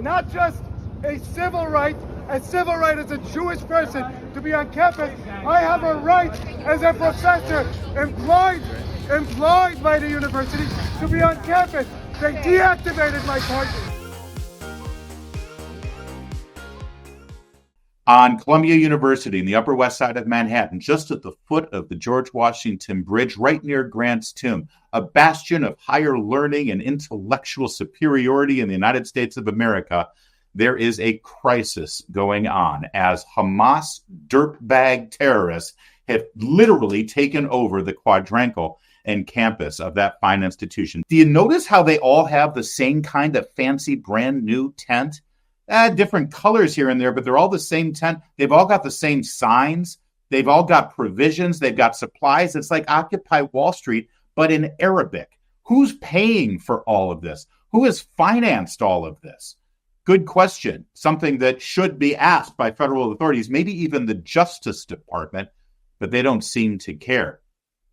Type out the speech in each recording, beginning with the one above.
not just a civil right as a Jewish person to be on campus. I have a right as a professor employed by the university to be on campus. They deactivated my card. On Columbia University in the Upper West Side of Manhattan, just at the foot of the George Washington Bridge, right near Grant's tomb, a bastion of higher learning and intellectual superiority in the United States of America, there is a crisis going on as Hamas dirtbag terrorists have literally taken over the quadrangle and campus of that fine institution. Do you notice how they all have the same kind of fancy brand new tent? Different colors here and there, but they're all the same tent. They've all got the same signs. They've all got provisions. They've got supplies. It's like Occupy Wall Street, but in Arabic. Who's paying for all of this? Who has financed all of this? Good question. Something that should be asked by federal authorities, maybe even the Justice Department, but they don't seem to care.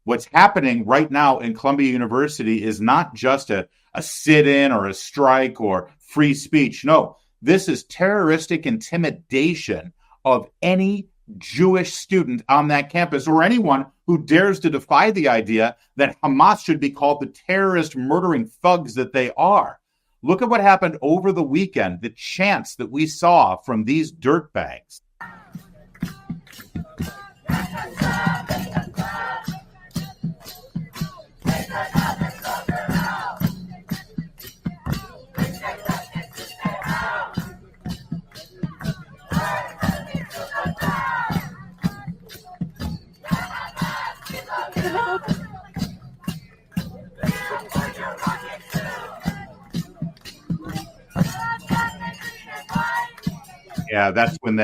What's happening right now in Columbia University is not just a sit-in or a strike or free speech. No. This is terroristic intimidation of any Jewish student on that campus or anyone who dares to defy the idea that Hamas should be called the terrorist murdering thugs that they are. Look at what happened over the weekend, the chants that we saw from these dirtbags. Yeah, that's when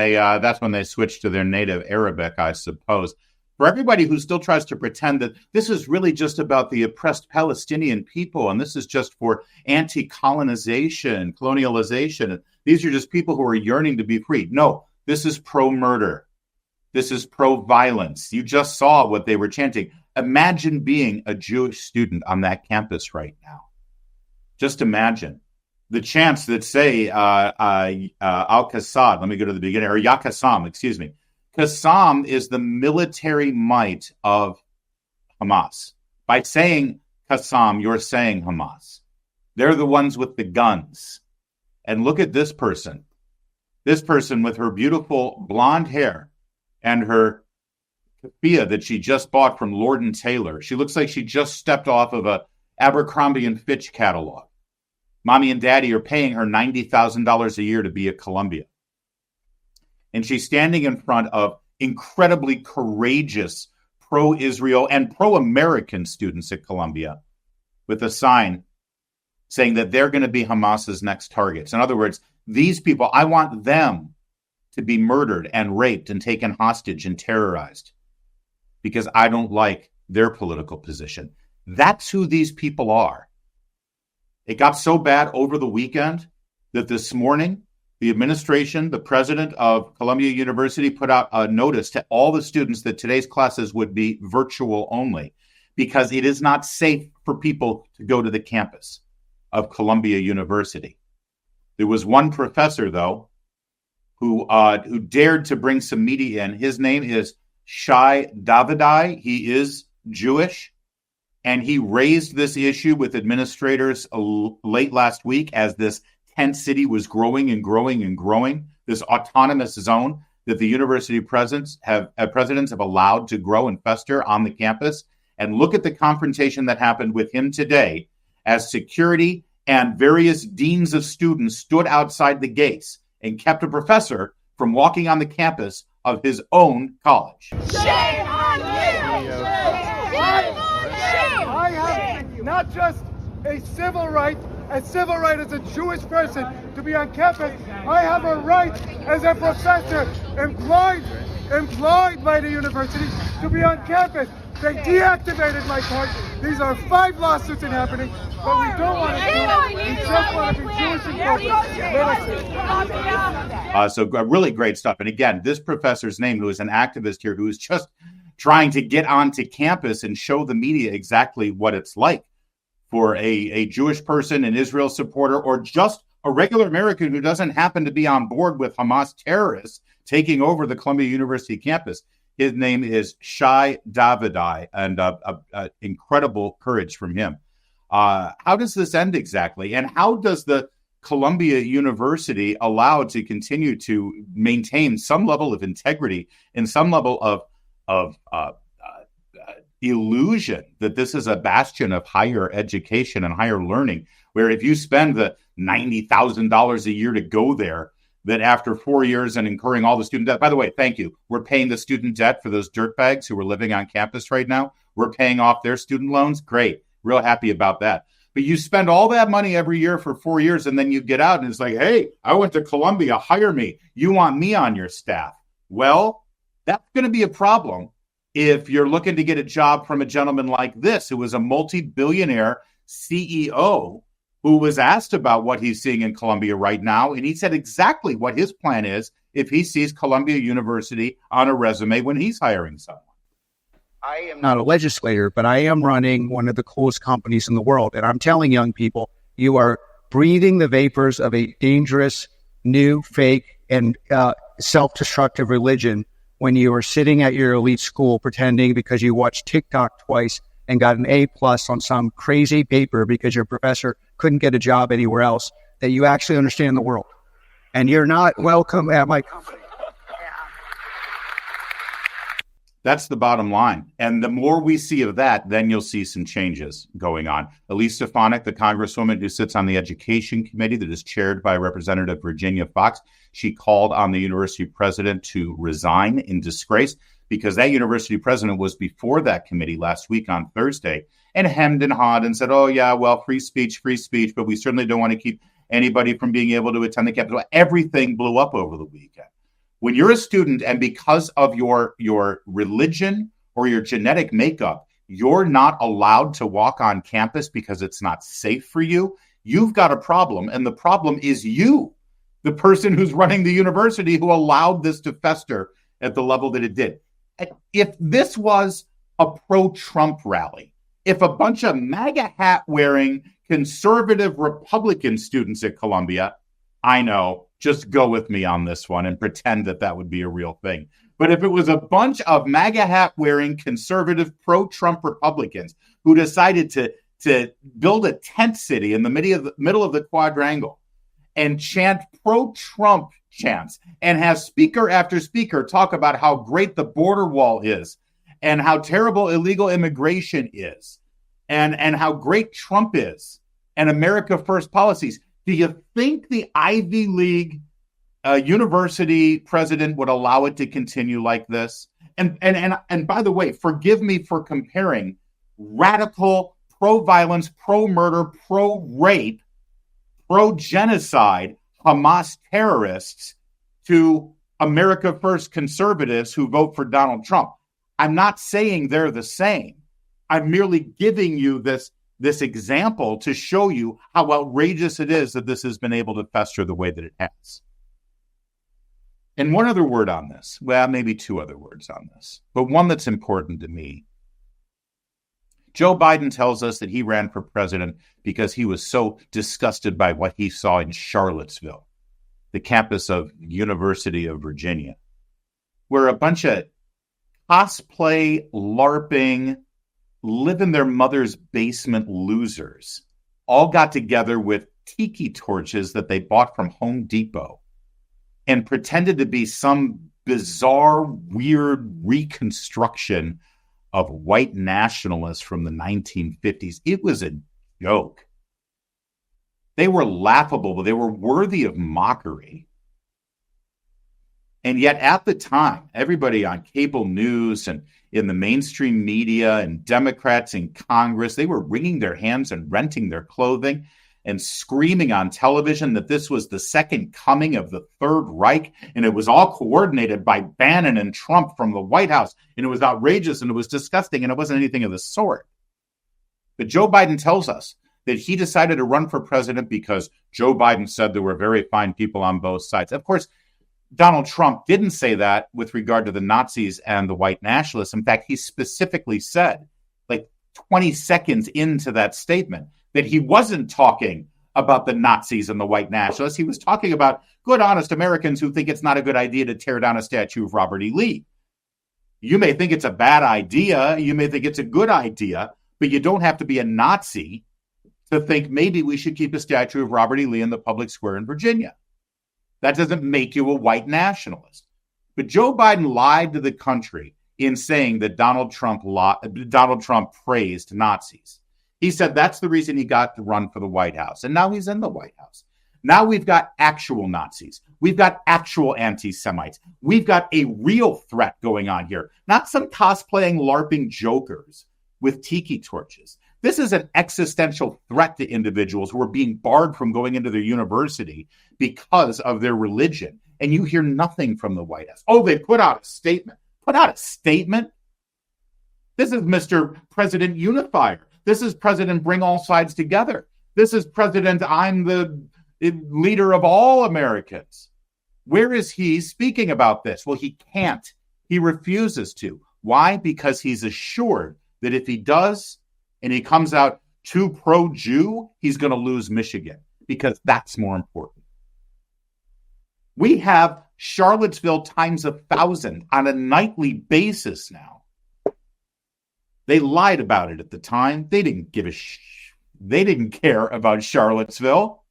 they switched to their native Arabic, I suppose. For everybody who still tries to pretend that this is really just about the oppressed Palestinian people and this is just for anti-colonization, colonialization, these are just people who are yearning to be free. No, this is pro-murder. This is pro-violence. You just saw what they were chanting. Imagine being a Jewish student on that campus right now. Just imagine. The chants that say Al-Qassam, let me go to the beginning, or Ya Qassam, excuse me. Qassam is the military might of Hamas. By saying Qassam, you're saying Hamas. They're the ones with the guns. And look at this person. This person with her beautiful blonde hair and her keffiyeh that she just bought from Lord & Taylor. She looks like she just stepped off of a Abercrombie & Fitch catalog. Mommy and Daddy are paying her $90,000 a year to be at Columbia. And she's standing in front of incredibly courageous pro-Israel and pro-American students at Columbia with a sign saying that they're going to be Hamas's next targets. In other words, these people, I want them to be murdered and raped and taken hostage and terrorized because I don't like their political position. That's who these people are. It got so bad over the weekend that this morning, the administration, the president of Columbia University, put out a notice to all the students that today's classes would be virtual only because it is not safe for people to go to the campus of Columbia University. There was one professor, though, who dared to bring some media in. His name is Shai Davidai. He is Jewish. And he raised this issue with administrators late last week as this tent city was growing and growing and growing, this autonomous zone that the university presidents have allowed to grow and fester on the campus. And look at the confrontation that happened with him today as security and various deans of students stood outside the gates and kept a professor from walking on the campus of his own college. Shame on you! I have not just a civil right as a Jewish person to be on campus. I have a right as a professor employed by the university to be on campus. They deactivated my card. These are 5 lawsuits that are happening, but we don't want to do it. We just want to be Jewish and So really great stuff. And again, this professor's name, who is an activist here, who is just trying to get onto campus and show the media exactly what it's like for a Jewish person, an Israel supporter, or just a regular American who doesn't happen to be on board with Hamas terrorists taking over the Columbia University campus. His name is Shai Davidai, and incredible courage from him. How does this end exactly? And how does the Columbia University allow to continue to maintain some level of integrity and some level of illusion that this is a bastion of higher education and higher learning, where if you spend the $90,000 a year to go there, that after 4 years and incurring all the student debt, by the way, thank you. We're paying the student debt for those dirtbags who are living on campus right now. We're paying off their student loans. Great. Real happy about that. But you spend all that money every year for 4 years, and then you get out and it's like, hey, I went to Columbia, hire me. You want me on your staff. Well, that's going to be a problem if you're looking to get a job from a gentleman like this, who was a multi-billionaire CEO, who was asked about what he's seeing in Columbia right now. And he said exactly what his plan is if he sees Columbia University on a resume when he's hiring someone. I am not a legislator, but I am running one of the coolest companies in the world. And I'm telling young people, you are breathing the vapors of a dangerous, new, fake, and self-destructive religion when you are sitting at your elite school pretending because you watched TikTok twice and got an A+ on some crazy paper because your professor couldn't get a job anywhere else, that you actually understand the world. And you're not welcome at my company. That's the bottom line. And the more we see of that, then you'll see some changes going on. Elise Stefanik, the congresswoman who sits on the education committee that is chaired by Representative Virginia Fox, she called on the university president to resign in disgrace because that university president was before that committee last week on Thursday and hemmed and hawed and said, oh, yeah, well, free speech, but we certainly don't want to keep anybody from being able to attend the campus. Everything blew up over the weekend. When you're a student and because of your religion or your genetic makeup, you're not allowed to walk on campus because it's not safe for you, you've got a problem. And the problem is you, the person who's running the university who allowed this to fester at the level that it did. If this was a pro-Trump rally, if a bunch of MAGA hat-wearing conservative Republican students at Columbia, I know, just go with me on this one and pretend that that would be a real thing. But if it was a bunch of MAGA hat-wearing conservative pro-Trump Republicans who decided to build a tent city in the middle of the quadrangle and chant pro-Trump chants and have speaker after speaker talk about how great the border wall is and how terrible illegal immigration is and how great Trump is and America First policies, do you think the Ivy League university president would allow it to continue like this? And by the way, forgive me for comparing radical, pro-violence, pro-murder, pro-rape, pro-genocide Hamas terrorists to America First conservatives who vote for Donald Trump. I'm not saying they're the same. I'm merely giving you this example to show you how outrageous it is that this has been able to fester the way that it has. And one other word on this, well, maybe two other words on this, but one that's important to me. Joe Biden tells us that he ran for president because he was so disgusted by what he saw in Charlottesville, the campus of University of Virginia, where a bunch of cosplay, LARPing, live in their mother's basement losers all got together with tiki torches that they bought from Home Depot and pretended to be some bizarre, weird reconstruction of white nationalists from the 1950s. It was a joke. They were laughable, but they were worthy of mockery. And yet at the time, everybody on cable news and in the mainstream media and Democrats in Congress, they were wringing their hands and renting their clothing and screaming on television that this was the second coming of the Third Reich. And it was all coordinated by Bannon and Trump from the White House. And it was outrageous and it was disgusting and it wasn't anything of the sort. But Joe Biden tells us that he decided to run for president because Joe Biden said there were very fine people on both sides. Of course, Donald Trump didn't say that with regard to the Nazis and the white nationalists. In fact, he specifically said, like 20 seconds into that statement, that he wasn't talking about the Nazis and the white nationalists. He was talking about good, honest Americans who think it's not a good idea to tear down a statue of Robert E. Lee. You may think it's a bad idea. You may think it's a good idea, but you don't have to be a Nazi to think maybe we should keep a statue of Robert E. Lee in the public square in Virginia. That doesn't make you a white nationalist. But Joe Biden lied to the country in saying that Donald Trump praised Nazis. He said that's the reason he got to run for the White House. And now he's in the White House. Now we've got actual Nazis. We've got actual anti-Semites. We've got a real threat going on here. Not some cosplaying, LARPing jokers with tiki torches. This is an existential threat to individuals who are being barred from going into their university because of their religion. And you hear nothing from the White House. Oh, they put out a statement. Put out a statement? This is Mr. President Unifier. This is President Bring All Sides Together. This is President I'm the leader of all Americans. Where is he speaking about this? Well, he can't. He refuses to. Why? Because he's assured that if he does and he comes out too pro-Jew, he's going to lose Michigan because that's more important. We have Charlottesville times 1,000 on a nightly basis now. They lied about it at the time. They didn't give a They didn't care about Charlottesville.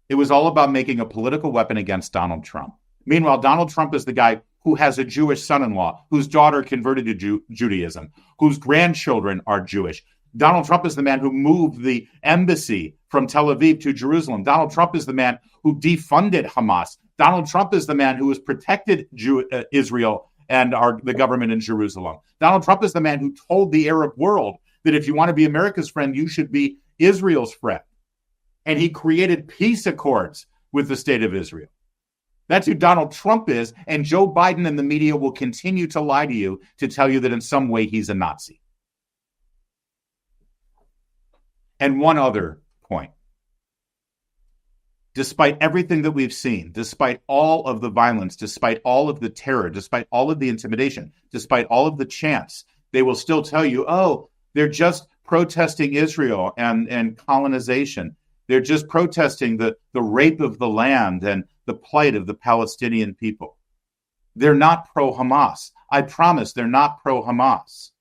It was all about making a political weapon against Donald Trump. Meanwhile, Donald Trump is the guy who has a Jewish son-in-law, whose daughter converted to Judaism, whose grandchildren are Jewish. Donald Trump is the man who moved the embassy from Tel Aviv to Jerusalem. Donald Trump is the man who defunded Hamas. Donald Trump is the man who has protected Israel and the government in Jerusalem. Donald Trump is the man who told the Arab world that if you want to be America's friend, you should be Israel's friend. And he created peace accords with the state of Israel. That's who Donald Trump is, and Joe Biden and the media will continue to lie to you to tell you that in some way he's a Nazi. And one other point. Despite everything that we've seen, despite all of the violence, despite all of the terror, despite all of the intimidation, despite all of the chants, they will still tell you, oh, they're just protesting Israel and colonization. They're just protesting the rape of the land and the plight of the Palestinian people. They're not pro-Hamas. I promise they're not pro-Hamas.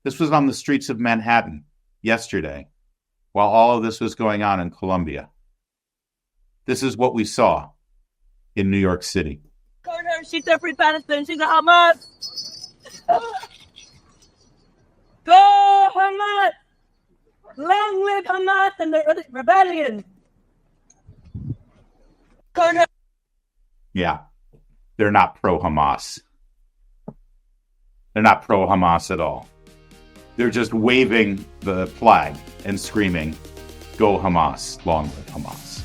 This was on the streets of Manhattan yesterday while all of this was going on in Colombia. This is what we saw in New York City. She's a free Palestine. She's a Hamas. Go Hamas! Long live Hamas and the rebellion. Yeah, they're not pro-Hamas. They're not pro-Hamas at all. They're just waving the flag and screaming, "Go Hamas, long live Hamas."